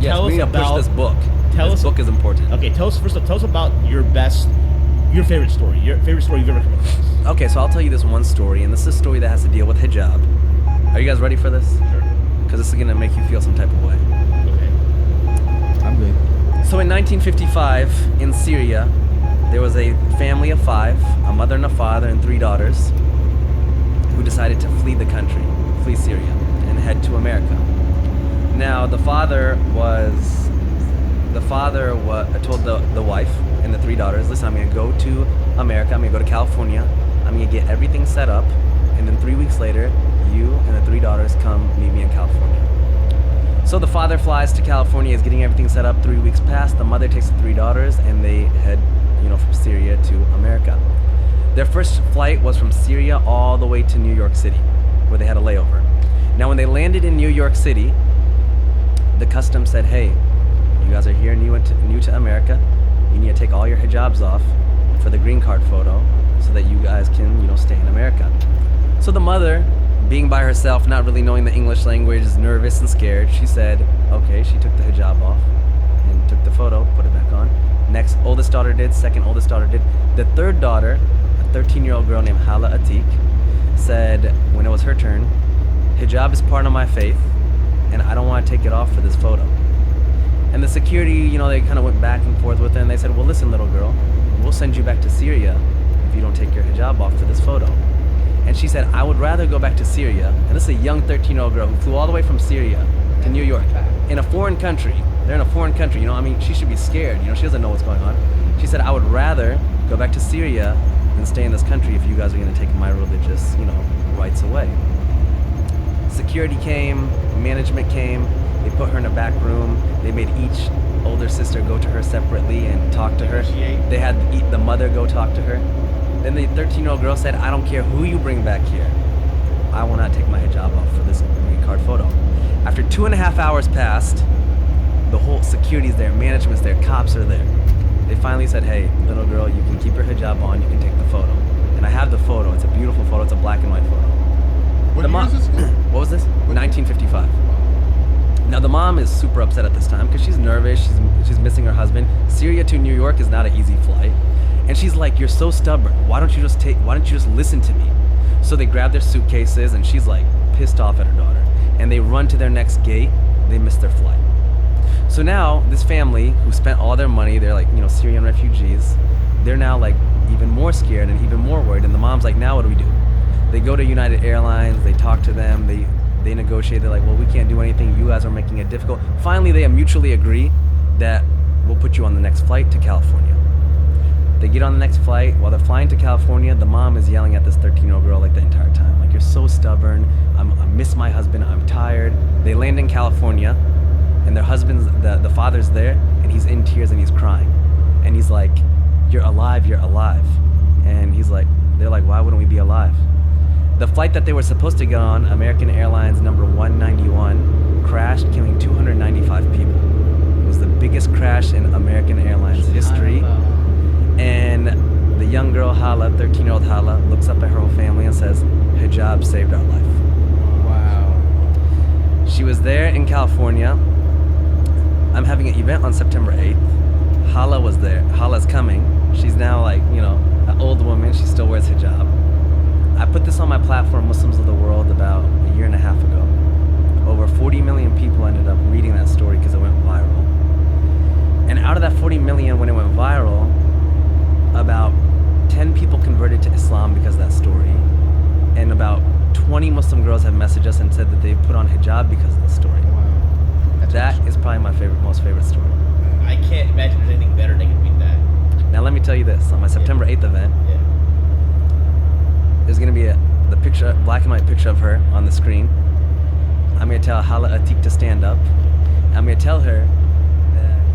Yes, we need to push this book. This book is important. Okay, tell us about your favorite story you've ever come across. Okay, so I'll tell you this one story, and this is a story that has to deal with hijab. Are you guys ready for this? Sure. Because this is gonna make you feel some type of way. Okay. I'm good. So in 1955, in Syria, there was a family of 5, a mother and a father and 3 daughters, who decided to flee the country, flee Syria, and head to America. Now, the father told the wife and the 3 daughters, listen, I'm gonna go to America, I'm gonna go to California, I'm gonna get everything set up, and then 3 weeks later, you and the 3 daughters come meet me in California. So the father flies to California, is getting everything set up. 3 weeks pass, the mother takes the 3 daughters, and they head, from Syria to America. Their first flight was from Syria all the way to New York City, where they had a layover. Now, when they landed in New York City, the customs said, hey, you guys are here new to America. You need to take all your hijabs off for the green card photo so that you guys can, stay in America. So the mother, being by herself, not really knowing the English language, is nervous and scared. She said, okay, she took the hijab off and took the photo, put it back on. Next oldest daughter did, second oldest daughter did. The third daughter, a 13-year-old girl named Hala Atiq, said when it was her turn, hijab is part of my faith, and I don't want to take it off for this photo. And the security, they kind of went back and forth with her, and they said, well, listen, little girl, we'll send you back to Syria if you don't take your hijab off for this photo. And she said, I would rather go back to Syria. And this is a young 13-year-old girl who flew all the way from Syria to New York in a foreign country. They're in a foreign country, she should be scared. She doesn't know what's going on. She said, I would rather go back to Syria than stay in this country if you guys are going to take my religious, rights away. Security came, management came. They put her in a back room. They made each older sister go to her separately and talk to her. They had the mother go talk to her. Then the 13-year-old girl said, I don't care who you bring back here. I will not take my hijab off for this green card photo. After 2.5 hours passed, the whole security's there, management's there, cops are there. They finally said, hey, little girl, you can keep your hijab on, you can take the photo. And I have the photo. It's a beautiful photo. It's a black and white photo. What year is this again? What was this? 1955. Now the mom is super upset at this time because she's nervous. She's missing her husband. Syria to New York is not an easy flight, and she's like, "You're so stubborn. Why don't you just listen to me?" So they grab their suitcases, and she's like pissed off at her daughter, and they run to their next gate. They miss their flight. So now this family who spent all their money, they're like Syrian refugees. They're now like even more scared and even more worried. And the mom's like, "Now what do we do?" They go to United Airlines. They talk to them. They negotiate. They're like, well, we can't do anything. You guys are making it difficult. Finally, they mutually agree that we'll put you on the next flight to California. They get on the next flight. While they're flying to California, the mom is yelling at this 13-year-old girl like the entire time. Like, you're so stubborn. I miss my husband. I'm tired. They land in California, and their husband's, the father's there, and he's in tears and he's crying. And he's like, you're alive, you're alive. And they're like, why wouldn't we be alive? The flight that they were supposed to get on, American Airlines number 191, crashed, killing 295 people. It was the biggest crash in American Airlines history. And the young girl, Hala, 13-year-old Hala, looks up at her whole family and says, hijab saved our life. Wow. She was there in California. I'm having an event on September 8th. Hala was there. Hala's coming. She's now an old woman. She still wears hijab. I put this on my platform, Muslims of the World, about a year and a half ago. Over 40 million people ended up reading that story because it went viral. And out of that 40 million, when it went viral, about 10 people converted to Islam because of that story. And about 20 Muslim girls have messaged us and said that they put on hijab because of the story. Wow. That is probably my most favorite story. I can't imagine there's anything better that can beat that. Now let me tell you this, on my September 8th event, there's gonna be the picture, black and white picture of her on the screen. I'm gonna tell Hala Atiq to stand up. I'm gonna tell her